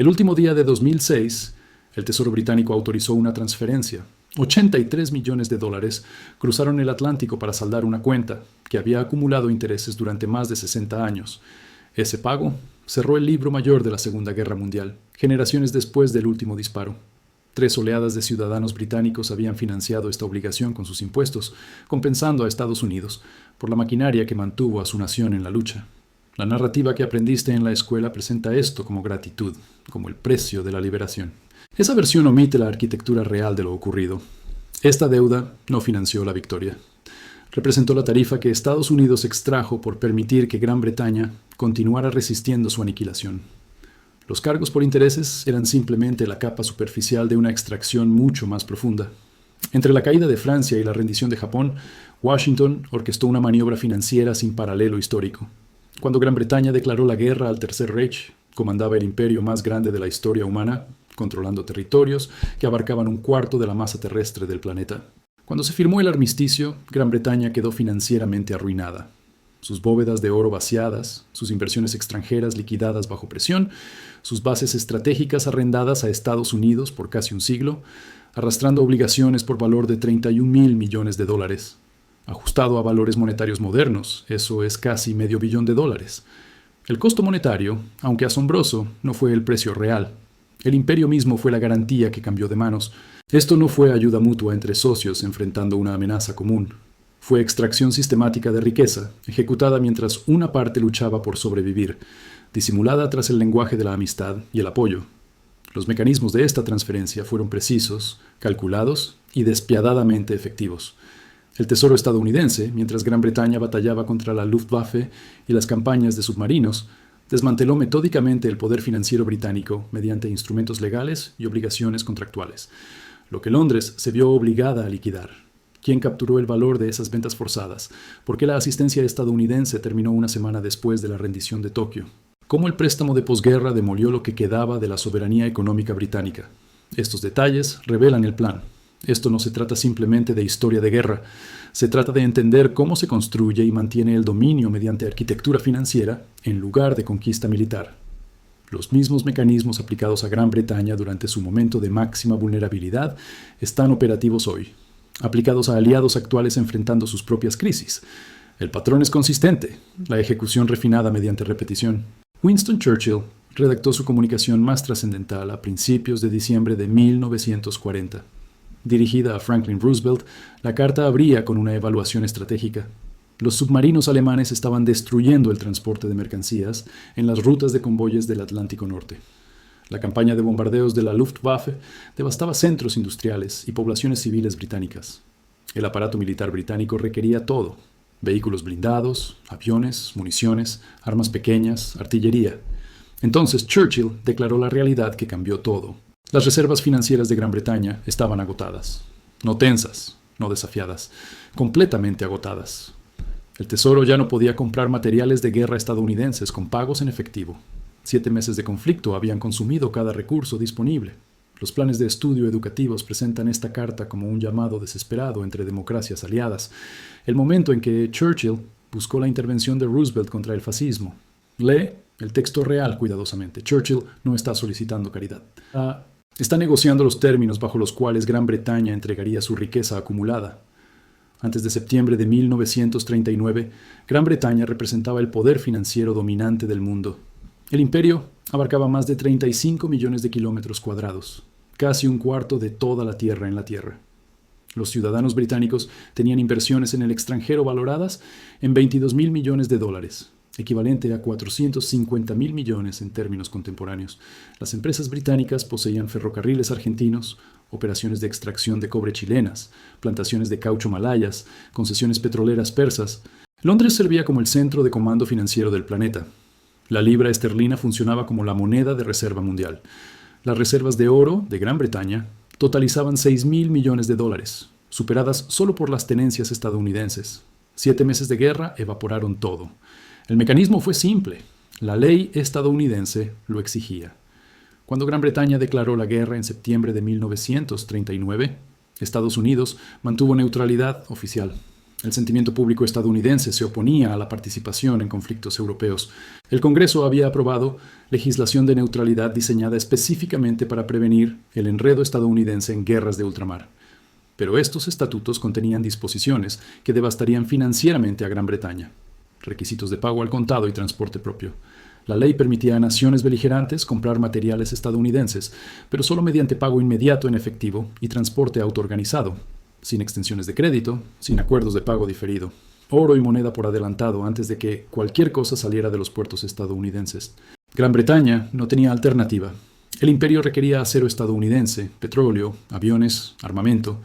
El último día de 2006, el Tesoro británico autorizó una transferencia. 83 millones de dólares cruzaron el Atlántico para saldar una cuenta que había acumulado intereses durante más de 60 años. Ese pago cerró el libro mayor de la Segunda Guerra Mundial, generaciones después del último disparo. 3 oleadas de ciudadanos británicos habían financiado esta obligación con sus impuestos, compensando a Estados Unidos por la maquinaria que mantuvo a su nación en la lucha. La narrativa que aprendiste en la escuela presenta esto como gratitud, como el precio de la liberación. Esa versión omite la arquitectura real de lo ocurrido. Esta deuda no financió la victoria. Representó la tarifa que Estados Unidos extrajo por permitir que Gran Bretaña continuara resistiendo su aniquilación. Los cargos por intereses eran simplemente la capa superficial de una extracción mucho más profunda. Entre la caída de Francia y la rendición de Japón, Washington orquestó una maniobra financiera sin paralelo histórico. Cuando Gran Bretaña declaró la guerra al Tercer Reich, comandaba el imperio más grande de la historia humana, controlando territorios que abarcaban un cuarto de la masa terrestre del planeta. Cuando se firmó el armisticio, Gran Bretaña quedó financieramente arruinada. Sus bóvedas de oro vaciadas, sus inversiones extranjeras liquidadas bajo presión, sus bases estratégicas arrendadas a Estados Unidos por casi un siglo, arrastrando obligaciones por valor de 31.000 millones de dólares. Ajustado a valores monetarios modernos, eso es casi $500 million. El costo monetario, aunque asombroso, no fue el precio real. El imperio mismo fue la garantía que cambió de manos. Esto no fue ayuda mutua entre socios enfrentando una amenaza común. Fue extracción sistemática de riqueza, ejecutada mientras una parte luchaba por sobrevivir, disimulada tras el lenguaje de la amistad y el apoyo. Los mecanismos de esta transferencia fueron precisos, calculados y despiadadamente efectivos. El Tesoro estadounidense, mientras Gran Bretaña batallaba contra la Luftwaffe y las campañas de submarinos, desmanteló metódicamente el poder financiero británico mediante instrumentos legales y obligaciones contractuales, lo que Londres se vio obligada a liquidar. ¿Quién capturó el valor de esas ventas forzadas? ¿Por qué la asistencia estadounidense terminó una semana después de la rendición de Tokio? ¿Cómo el préstamo de posguerra demolió lo que quedaba de la soberanía económica británica? Estos detalles revelan el plan. Esto no se trata simplemente de historia de guerra. Se trata de entender cómo se construye y mantiene el dominio mediante arquitectura financiera en lugar de conquista militar. Los mismos mecanismos aplicados a Gran Bretaña durante su momento de máxima vulnerabilidad están operativos hoy, aplicados a aliados actuales enfrentando sus propias crisis. El patrón es consistente, la ejecución refinada mediante repetición. Winston Churchill redactó su comunicación más trascendental a principios de diciembre de 1940. Dirigida a Franklin Roosevelt, la carta abría con una evaluación estratégica. Los submarinos alemanes estaban destruyendo el transporte de mercancías en las rutas de convoyes del Atlántico Norte. La campaña de bombardeos de la Luftwaffe devastaba centros industriales y poblaciones civiles británicas. El aparato militar británico requería todo: vehículos blindados, aviones, municiones, armas pequeñas, artillería. Entonces Churchill declaró la realidad que cambió todo. Las reservas financieras de Gran Bretaña estaban agotadas. No tensas, no desafiadas, completamente agotadas. El Tesoro ya no podía comprar materiales de guerra estadounidenses con pagos en efectivo. 7 meses de conflicto habían consumido cada recurso disponible. Los planes de estudio educativos presentan esta carta como un llamado desesperado entre democracias aliadas, el momento en que Churchill buscó la intervención de Roosevelt contra el fascismo. Lee el texto real cuidadosamente. Churchill no está solicitando caridad. Está negociando los términos bajo los cuales Gran Bretaña entregaría su riqueza acumulada. Antes de septiembre de 1939, Gran Bretaña representaba el poder financiero dominante del mundo. El imperio abarcaba más de 35 millones de kilómetros cuadrados, casi un cuarto de toda la tierra en la Tierra. Los ciudadanos británicos tenían inversiones en el extranjero valoradas en 22.000 millones de dólares, equivalente a 450.000 millones en términos contemporáneos. Las empresas británicas poseían ferrocarriles argentinos, operaciones de extracción de cobre chilenas, plantaciones de caucho malayas, concesiones petroleras persas. Londres servía como el centro de comando financiero del planeta. La libra esterlina funcionaba como la moneda de reserva mundial. Las reservas de oro de Gran Bretaña totalizaban 6.000 millones de dólares, superadas solo por las tenencias estadounidenses. 7 meses de guerra evaporaron todo. El mecanismo fue simple. La ley estadounidense lo exigía. Cuando Gran Bretaña declaró la guerra en septiembre de 1939, Estados Unidos mantuvo neutralidad oficial. El sentimiento público estadounidense se oponía a la participación en conflictos europeos. El Congreso había aprobado legislación de neutralidad diseñada específicamente para prevenir el enredo estadounidense en guerras de ultramar. Pero estos estatutos contenían disposiciones que devastarían financieramente a Gran Bretaña. Requisitos de pago al contado y transporte propio. La ley permitía a naciones beligerantes comprar materiales estadounidenses, pero solo mediante pago inmediato en efectivo y transporte autoorganizado, sin extensiones de crédito, sin acuerdos de pago diferido, oro y moneda por adelantado antes de que cualquier cosa saliera de los puertos estadounidenses. Gran Bretaña no tenía alternativa. El imperio requería acero estadounidense, petróleo, aviones, armamento.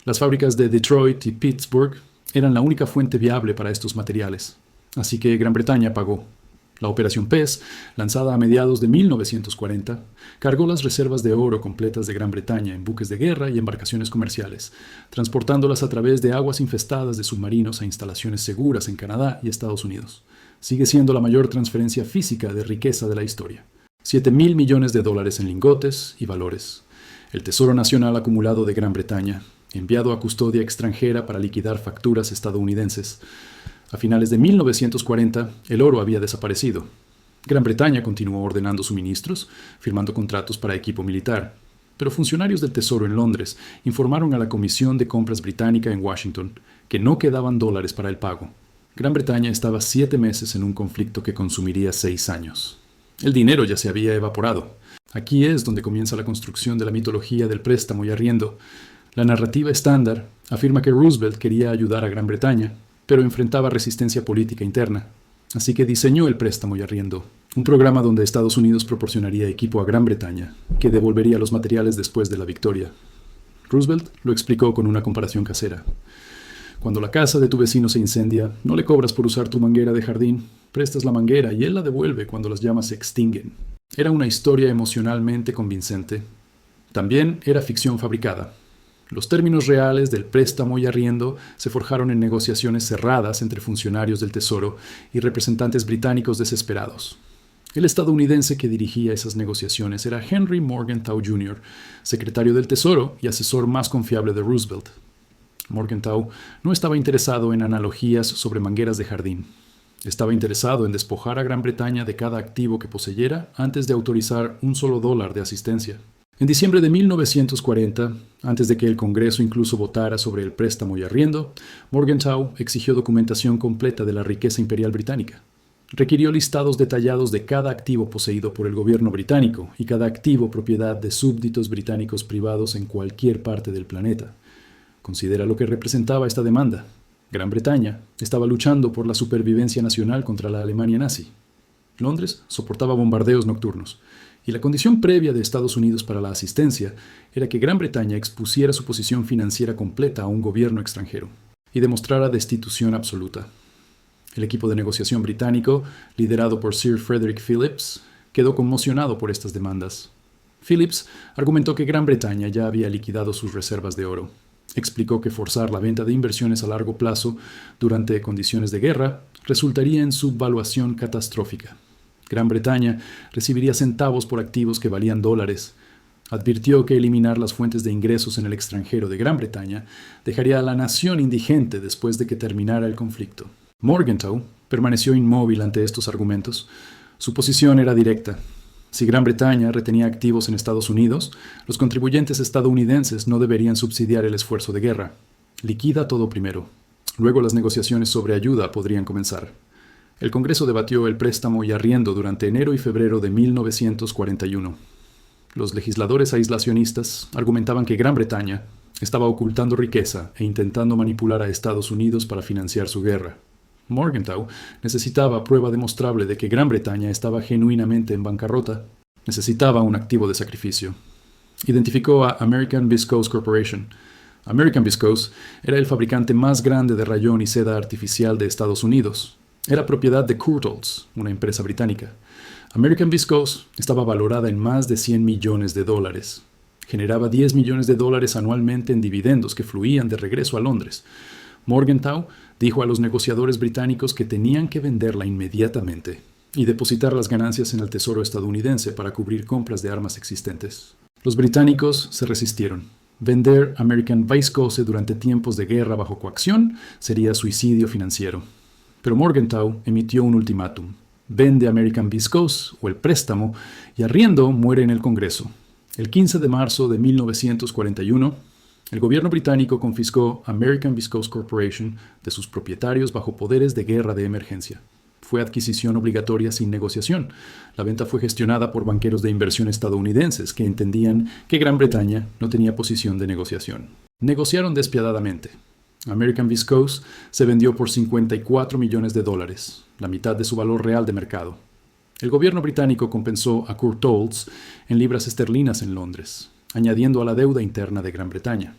Las fábricas de Detroit y Pittsburgh eran la única fuente viable para estos materiales. Así que Gran Bretaña pagó. La Operación Pez, lanzada a mediados de 1940, cargó las reservas de oro completas de Gran Bretaña en buques de guerra y embarcaciones comerciales, transportándolas a través de aguas infestadas de submarinos a instalaciones seguras en Canadá y Estados Unidos. Sigue siendo la mayor transferencia física de riqueza de la historia. 7.000 millones de dólares en lingotes y valores. El Tesoro Nacional acumulado de Gran Bretaña, enviado a custodia extranjera para liquidar facturas estadounidenses. A finales de 1940, el oro había desaparecido. Gran Bretaña continuó ordenando suministros, firmando contratos para equipo militar. Pero funcionarios del Tesoro en Londres informaron a la Comisión de Compras Británica en Washington que no quedaban dólares para el pago. Gran Bretaña estaba 7 meses en un conflicto que consumiría 6 años. El dinero ya se había evaporado. Aquí es donde comienza la construcción de la mitología del préstamo y arriendo. La narrativa estándar afirma que Roosevelt quería ayudar a Gran Bretaña, pero enfrentaba resistencia política interna. Así que diseñó el préstamo y arriendo, un programa donde Estados Unidos proporcionaría equipo a Gran Bretaña, que devolvería los materiales después de la victoria. Roosevelt lo explicó con una comparación casera. Cuando la casa de tu vecino se incendia, no le cobras por usar tu manguera de jardín, prestas la manguera y él la devuelve cuando las llamas se extinguen. Era una historia emocionalmente convincente. También era ficción fabricada. Los términos reales del préstamo y arriendo se forjaron en negociaciones cerradas entre funcionarios del Tesoro y representantes británicos desesperados. El estadounidense que dirigía esas negociaciones era Henry Morgenthau Jr., secretario del Tesoro y asesor más confiable de Roosevelt. Morgenthau no estaba interesado en analogías sobre mangueras de jardín. Estaba interesado en despojar a Gran Bretaña de cada activo que poseyera antes de autorizar un solo dólar de asistencia. En diciembre de 1940, antes de que el Congreso incluso votara sobre el préstamo y arriendo, Morgenthau exigió documentación completa de la riqueza imperial británica. Requirió listados detallados de cada activo poseído por el gobierno británico y cada activo propiedad de súbditos británicos privados en cualquier parte del planeta. Considera lo que representaba esta demanda. Gran Bretaña estaba luchando por la supervivencia nacional contra la Alemania nazi. Londres soportaba bombardeos nocturnos. Y la condición previa de Estados Unidos para la asistencia era que Gran Bretaña expusiera su posición financiera completa a un gobierno extranjero y demostrara destitución absoluta. El equipo de negociación británico, liderado por Sir Frederick Phillips, quedó conmocionado por estas demandas. Phillips argumentó que Gran Bretaña ya había liquidado sus reservas de oro. Explicó que forzar la venta de inversiones a largo plazo durante condiciones de guerra resultaría en subvaluación catastrófica. Gran Bretaña recibiría centavos por activos que valían dólares. Advirtió que eliminar las fuentes de ingresos en el extranjero de Gran Bretaña dejaría a la nación indigente después de que terminara el conflicto. Morgenthau permaneció inmóvil ante estos argumentos. Su posición era directa. Si Gran Bretaña retenía activos en Estados Unidos, los contribuyentes estadounidenses no deberían subsidiar el esfuerzo de guerra. Liquida todo primero. Luego las negociaciones sobre ayuda podrían comenzar. El Congreso debatió el préstamo y arriendo durante enero y febrero de 1941. Los legisladores aislacionistas argumentaban que Gran Bretaña estaba ocultando riqueza e intentando manipular a Estados Unidos para financiar su guerra. Morgenthau necesitaba prueba demostrable de que Gran Bretaña estaba genuinamente en bancarrota. Necesitaba un activo de sacrificio. Identificó a American Viscose Corporation. American Viscose era el fabricante más grande de rayón y seda artificial de Estados Unidos. Era propiedad de Courtaulds, una empresa británica. American Viscose estaba valorada en más de 100 millones de dólares. Generaba 10 millones de dólares anualmente en dividendos que fluían de regreso a Londres. Morgenthau dijo a los negociadores británicos que tenían que venderla inmediatamente y depositar las ganancias en el Tesoro estadounidense para cubrir compras de armas existentes. Los británicos se resistieron. Vender American Viscose durante tiempos de guerra bajo coacción sería suicidio financiero. Pero Morgenthau emitió un ultimátum. Vende American Viscose o el préstamo y Arriendo muere en el Congreso. El 15 de marzo de 1941, el gobierno británico confiscó American Viscose Corporation de sus propietarios bajo poderes de guerra de emergencia. Fue adquisición obligatoria sin negociación. La venta fue gestionada por banqueros de inversión estadounidenses que entendían que Gran Bretaña no tenía posición de negociación. Negociaron despiadadamente. American Viscose se vendió por $54 millones, la mitad de su valor real de mercado. El gobierno británico compensó a Courtaulds en libras esterlinas en Londres, añadiendo a la deuda interna de Gran Bretaña.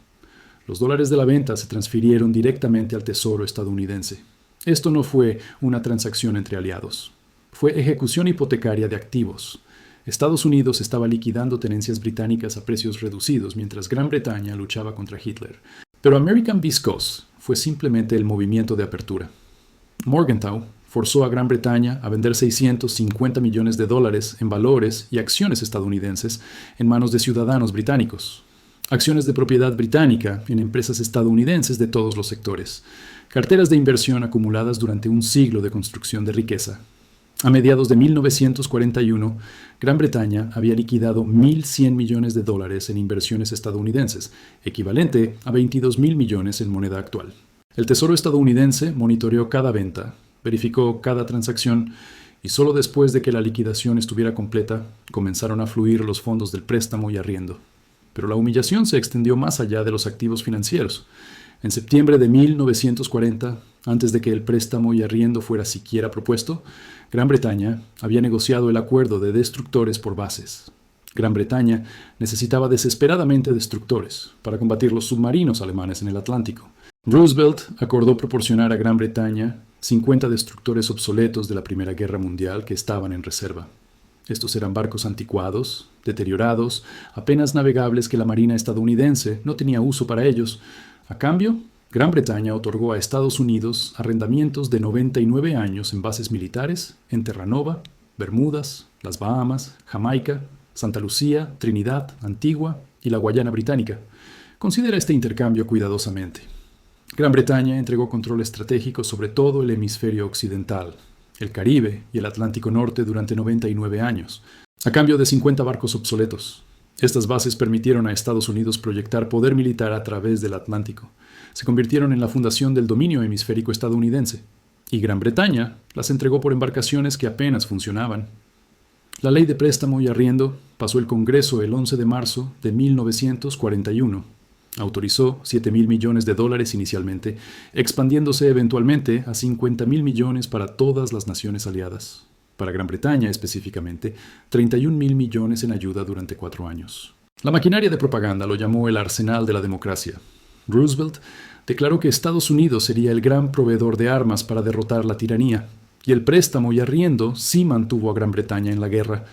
Los dólares de la venta se transfirieron directamente al Tesoro estadounidense. Esto no fue una transacción entre aliados. Fue ejecución hipotecaria de activos. Estados Unidos estaba liquidando tenencias británicas a precios reducidos mientras Gran Bretaña luchaba contra Hitler. Pero American Viscose fue simplemente el movimiento de apertura. Morgenthau forzó a Gran Bretaña a vender $650 millones en valores y acciones estadounidenses en manos de ciudadanos británicos. Acciones de propiedad británica en empresas estadounidenses de todos los sectores. Carteras de inversión acumuladas durante un siglo de construcción de riqueza. A mediados de 1941, Gran Bretaña había liquidado $1.100 millones en inversiones estadounidenses, equivalente a $22.000 millones en moneda actual. El Tesoro estadounidense monitoreó cada venta, verificó cada transacción y solo después de que la liquidación estuviera completa, comenzaron a fluir los fondos del préstamo y arriendo. Pero la humillación se extendió más allá de los activos financieros. En septiembre de 1940, antes de que el préstamo y arriendo fuera siquiera propuesto, Gran Bretaña había negociado el acuerdo de destructores por bases. Gran Bretaña necesitaba desesperadamente destructores para combatir los submarinos alemanes en el Atlántico. Roosevelt acordó proporcionar a Gran Bretaña 50 destructores obsoletos de la Primera Guerra Mundial que estaban en reserva. Estos eran barcos anticuados, deteriorados, apenas navegables que la Marina estadounidense no tenía uso para ellos. A cambio, Gran Bretaña otorgó a Estados Unidos arrendamientos de 99 años en bases militares en Terranova, Bermudas, las Bahamas, Jamaica, Santa Lucía, Trinidad, Antigua y la Guayana Británica. Considera este intercambio cuidadosamente. Gran Bretaña entregó control estratégico sobre todo el hemisferio occidental, el Caribe y el Atlántico Norte durante 99 años, a cambio de 50 barcos obsoletos. Estas bases permitieron a Estados Unidos proyectar poder militar a través del Atlántico. Se convirtieron en la fundación del dominio hemisférico estadounidense, y Gran Bretaña las entregó por embarcaciones que apenas funcionaban. La ley de préstamo y arriendo pasó el Congreso el 11 de marzo de 1941. Autorizó $7.000 millones inicialmente, expandiéndose eventualmente a $50.000 millones para todas las naciones aliadas. Para Gran Bretaña específicamente, $31.000 millones en ayuda durante 4 años. La maquinaria de propaganda lo llamó el arsenal de la democracia. Roosevelt declaró que Estados Unidos sería el gran proveedor de armas para derrotar la tiranía, y el préstamo y arriendo sí mantuvo a Gran Bretaña en la guerra.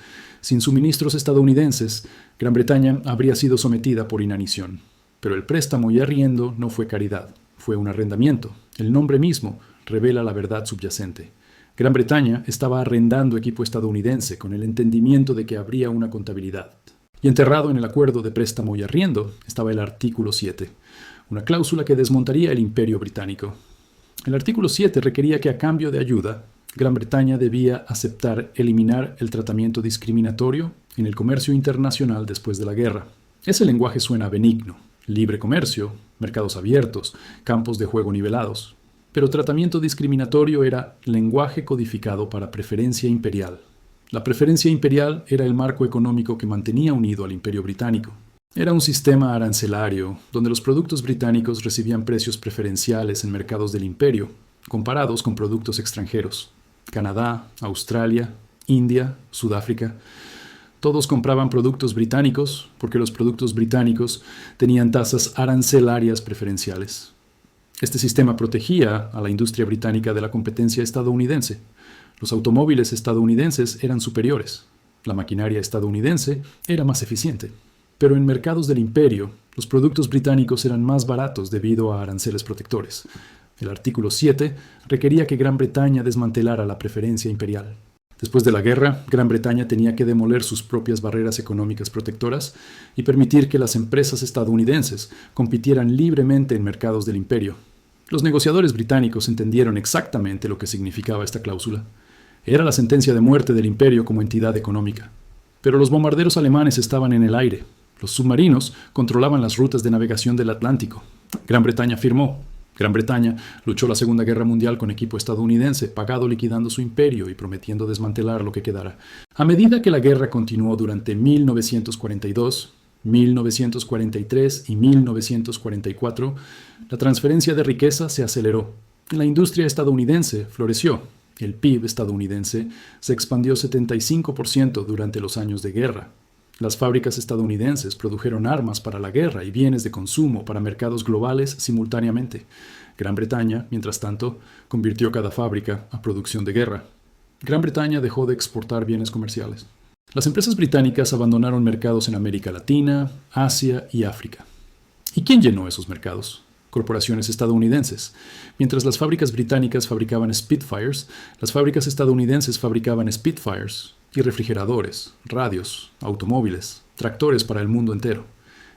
Sin suministros estadounidenses, Gran Bretaña habría sido sometida por inanición. Pero el préstamo y arriendo no fue caridad, fue un arrendamiento. El nombre mismo revela la verdad subyacente. Gran Bretaña estaba arrendando equipo estadounidense con el entendimiento de que habría una contabilidad. Y enterrado en el acuerdo de préstamo y arriendo estaba el artículo 7, una cláusula que desmontaría el imperio británico. El artículo 7 requería que a cambio de ayuda, Gran Bretaña debía aceptar eliminar el tratamiento discriminatorio en el comercio internacional después de la guerra. Ese lenguaje suena benigno. Libre comercio, mercados abiertos, campos de juego nivelados. Pero tratamiento discriminatorio era lenguaje codificado para preferencia imperial. La preferencia imperial era el marco económico que mantenía unido al imperio británico. Era un sistema arancelario donde los productos británicos recibían precios preferenciales en mercados del imperio, comparados con productos extranjeros. Canadá, Australia, India, Sudáfrica. Todos compraban productos británicos porque los productos británicos tenían tasas arancelarias preferenciales. Este sistema protegía a la industria británica de la competencia estadounidense. Los automóviles estadounidenses eran superiores. La maquinaria estadounidense era más eficiente. Pero en mercados del imperio, los productos británicos eran más baratos debido a aranceles protectores. El artículo 7 requería que Gran Bretaña desmantelara la preferencia imperial. Después de la guerra, Gran Bretaña tenía que demoler sus propias barreras económicas protectoras y permitir que las empresas estadounidenses compitieran libremente en mercados del imperio. Los negociadores británicos entendieron exactamente lo que significaba esta cláusula. Era la sentencia de muerte del imperio como entidad económica. Pero los bombarderos alemanes estaban en el aire. Los submarinos controlaban las rutas de navegación del Atlántico. Gran Bretaña firmó. Gran Bretaña luchó la Segunda Guerra Mundial con equipo estadounidense, pagado liquidando su imperio y prometiendo desmantelar lo que quedara. A medida que la guerra continuó durante 1942, 1943 y 1944, la transferencia de riqueza se aceleró. La industria estadounidense floreció. El PIB estadounidense se expandió 75% durante los años de guerra. Las fábricas estadounidenses produjeron armas para la guerra y bienes de consumo para mercados globales simultáneamente. Gran Bretaña, mientras tanto, convirtió cada fábrica a producción de guerra. Gran Bretaña dejó de exportar bienes comerciales. Las empresas británicas abandonaron mercados en América Latina, Asia y África. ¿Y quién llenó esos mercados? Corporaciones estadounidenses. Mientras las fábricas británicas fabricaban Spitfires, las fábricas estadounidenses fabricaban Spitfires y refrigeradores, radios, automóviles, tractores para el mundo entero.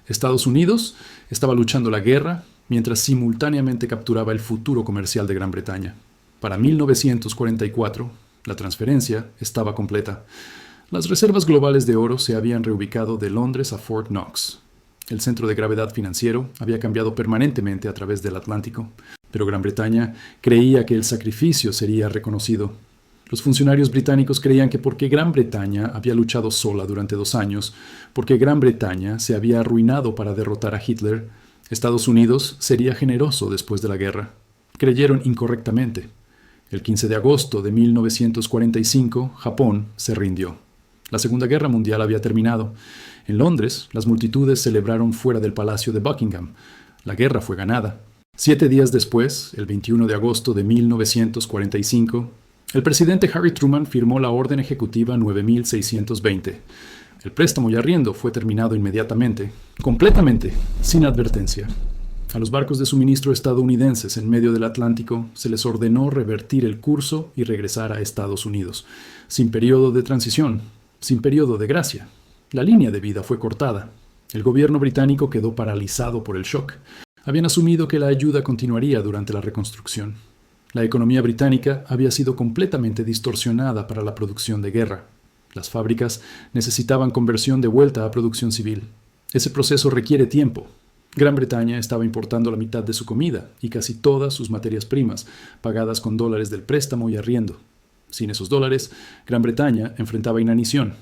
Estados Unidos estaba luchando la guerra mientras simultáneamente capturaba el futuro comercial de Gran Bretaña. Para 1944, la transferencia estaba completa. Las reservas globales de oro se habían reubicado de Londres a Fort Knox. El centro de gravedad financiero había cambiado permanentemente a través del Atlántico, pero Gran Bretaña creía que el sacrificio sería reconocido. Los funcionarios británicos creían que porque Gran Bretaña había luchado sola durante 2 años, porque Gran Bretaña se había arruinado para derrotar a Hitler, Estados Unidos sería generoso después de la guerra. Creyeron incorrectamente. El 15 de agosto de 1945, Japón se rindió. La Segunda Guerra Mundial había terminado. En Londres, las multitudes celebraron fuera del Palacio de Buckingham. La guerra fue ganada. 7 días después, el 21 de agosto de 1945, el presidente Harry Truman firmó la Orden Ejecutiva 9620. El préstamo y arriendo fue terminado inmediatamente, completamente, sin advertencia. A los barcos de suministro estadounidenses en medio del Atlántico se les ordenó revertir el curso y regresar a Estados Unidos, sin periodo de transición, sin periodo de gracia. La línea de vida fue cortada. El gobierno británico quedó paralizado por el shock. Habían asumido que la ayuda continuaría durante la reconstrucción. La economía británica había sido completamente distorsionada para la producción de guerra. Las fábricas necesitaban conversión de vuelta a producción civil. Ese proceso requiere tiempo. Gran Bretaña estaba importando la mitad de su comida y casi todas sus materias primas, pagadas con dólares del préstamo y arriendo. Sin esos dólares, Gran Bretaña enfrentaba inanición.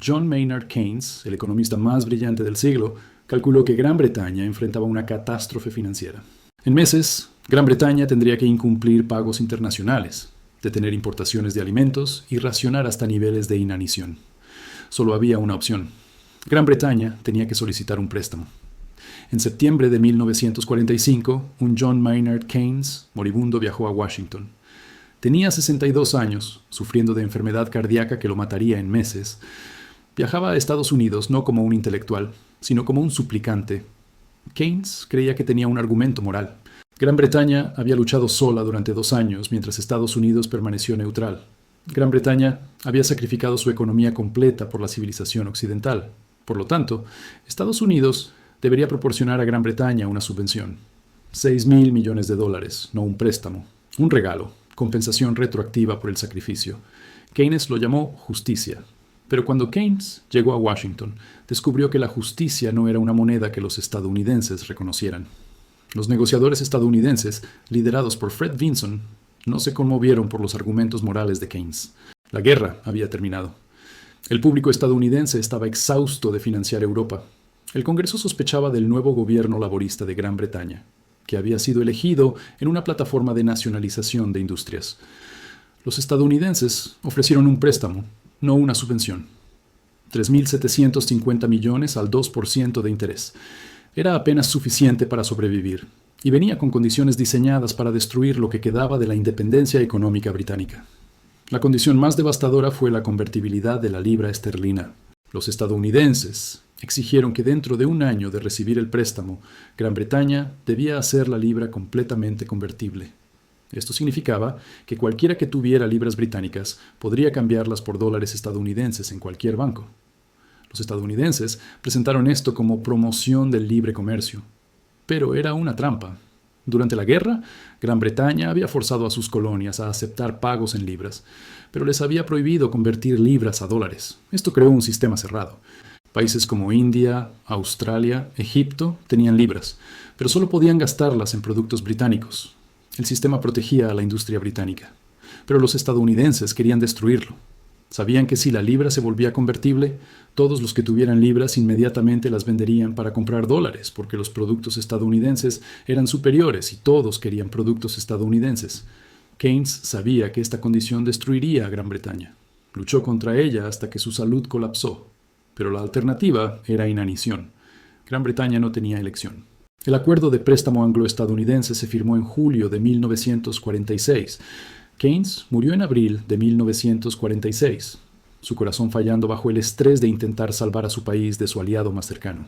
John Maynard Keynes, el economista más brillante del siglo, calculó que Gran Bretaña enfrentaba una catástrofe financiera. En meses, Gran Bretaña tendría que incumplir pagos internacionales, detener importaciones de alimentos y racionar hasta niveles de inanición. Solo había una opción. Gran Bretaña tenía que solicitar un préstamo. En septiembre de 1945, un John Maynard Keynes moribundo viajó a Washington. Tenía 62 años, sufriendo de enfermedad cardíaca que lo mataría en meses. Viajaba a Estados Unidos no como un intelectual, sino como un suplicante. Keynes creía que tenía un argumento moral. Gran Bretaña había luchado sola durante 2 años, mientras Estados Unidos permaneció neutral. Gran Bretaña había sacrificado su economía completa por la civilización occidental. Por lo tanto, Estados Unidos debería proporcionar a Gran Bretaña una subvención. $6,000 millones, no un préstamo. Un regalo, compensación retroactiva por el sacrificio. Keynes lo llamó justicia. Pero cuando Keynes llegó a Washington, descubrió que la justicia no era una moneda que los estadounidenses reconocieran. Los negociadores estadounidenses, liderados por Fred Vinson, no se conmovieron por los argumentos morales de Keynes. La guerra había terminado. El público estadounidense estaba exhausto de financiar Europa. El Congreso sospechaba del nuevo gobierno laborista de Gran Bretaña, que había sido elegido en una plataforma de nacionalización de industrias. Los estadounidenses ofrecieron un préstamo, no una subvención. 3.750 millones al 2% de interés. Era apenas suficiente para sobrevivir, y venía con condiciones diseñadas para destruir lo que quedaba de la independencia económica británica. La condición más devastadora fue la convertibilidad de la libra esterlina. Los estadounidenses exigieron que dentro de 1 año de recibir el préstamo, Gran Bretaña debía hacer la libra completamente convertible. Esto significaba que cualquiera que tuviera libras británicas podría cambiarlas por dólares estadounidenses en cualquier banco. Los estadounidenses presentaron esto como promoción del libre comercio, pero era una trampa. Durante la guerra, Gran Bretaña había forzado a sus colonias a aceptar pagos en libras, pero les había prohibido convertir libras a dólares. Esto creó un sistema cerrado. Países como India, Australia, Egipto tenían libras, pero solo podían gastarlas en productos británicos. El sistema protegía a la industria británica, pero los estadounidenses querían destruirlo. Sabían que si la libra se volvía convertible, todos los que tuvieran libras inmediatamente las venderían para comprar dólares, porque los productos estadounidenses eran superiores y todos querían productos estadounidenses. Keynes sabía que esta condición destruiría a Gran Bretaña. Luchó contra ella hasta que su salud colapsó. Pero la alternativa era inanición. Gran Bretaña no tenía elección. El acuerdo de préstamo anglo-estadounidense se firmó en julio de 1946. Keynes murió en abril de 1946, su corazón fallando bajo el estrés de intentar salvar a su país de su aliado más cercano.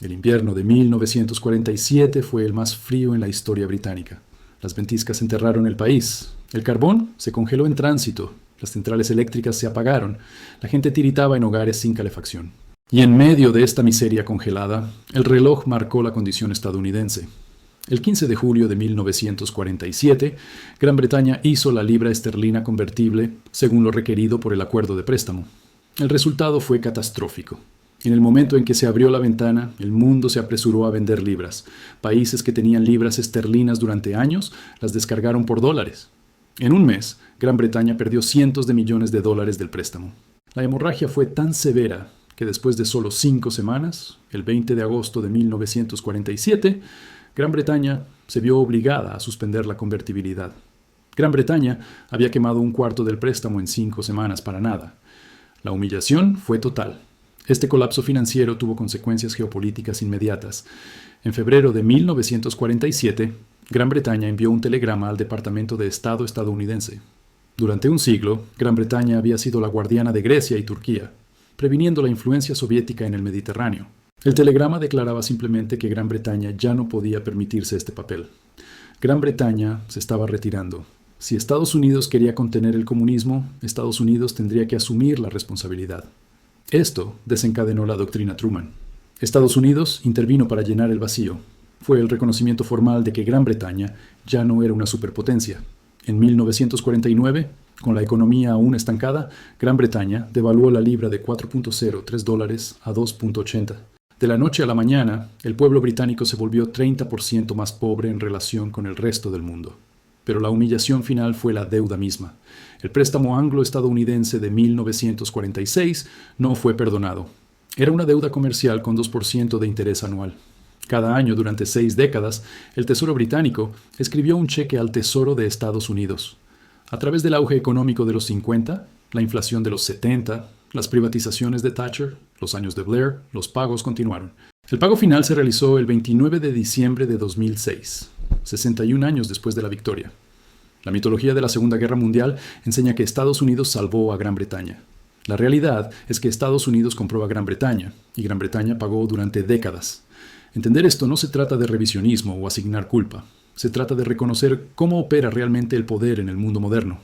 El invierno de 1947 fue el más frío en la historia británica. Las ventiscas enterraron el país. El carbón se congeló en tránsito. Las centrales eléctricas se apagaron. La gente tiritaba en hogares sin calefacción. Y en medio de esta miseria congelada, el reloj marcó la condición estadounidense. El 15 de julio de 1947, Gran Bretaña hizo la libra esterlina convertible según lo requerido por el acuerdo de préstamo. El resultado fue catastrófico. En el momento en que se abrió la ventana, el mundo se apresuró a vender libras. Países que tenían libras esterlinas durante años las descargaron por dólares. En un mes, Gran Bretaña perdió cientos de millones de dólares del préstamo. La hemorragia fue tan severa que después de solo 5 semanas, el 20 de agosto de 1947, Gran Bretaña se vio obligada a suspender la convertibilidad. Gran Bretaña había quemado un cuarto del préstamo en 5 semanas para nada. La humillación fue total. Este colapso financiero tuvo consecuencias geopolíticas inmediatas. En febrero de 1947, Gran Bretaña envió un telegrama al Departamento de Estado estadounidense. Durante un siglo, Gran Bretaña había sido la guardiana de Grecia y Turquía, previniendo la influencia soviética en el Mediterráneo. El telegrama declaraba simplemente que Gran Bretaña ya no podía permitirse este papel. Gran Bretaña se estaba retirando. Si Estados Unidos quería contener el comunismo, Estados Unidos tendría que asumir la responsabilidad. Esto desencadenó la doctrina Truman. Estados Unidos intervino para llenar el vacío. Fue el reconocimiento formal de que Gran Bretaña ya no era una superpotencia. En 1949, con la economía aún estancada, Gran Bretaña devaluó la libra de 4.03 dólares a 2.80. De la noche a la mañana, el pueblo británico se volvió 30% más pobre en relación con el resto del mundo. Pero la humillación final fue la deuda misma. El préstamo anglo-estadounidense de 1946 no fue perdonado. Era una deuda comercial con 2% de interés anual. Cada año, durante 6 décadas, el Tesoro británico escribió un cheque al Tesoro de Estados Unidos. A través del auge económico de los 50, la inflación de los 70, las privatizaciones de Thatcher, los años de Blair, los pagos continuaron. El pago final se realizó el 29 de diciembre de 2006, 61 años después de la victoria. La mitología de la Segunda Guerra Mundial enseña que Estados Unidos salvó a Gran Bretaña. La realidad es que Estados Unidos compró a Gran Bretaña, y Gran Bretaña pagó durante décadas. Entender esto no se trata de revisionismo o asignar culpa. Se trata de reconocer cómo opera realmente el poder en el mundo moderno.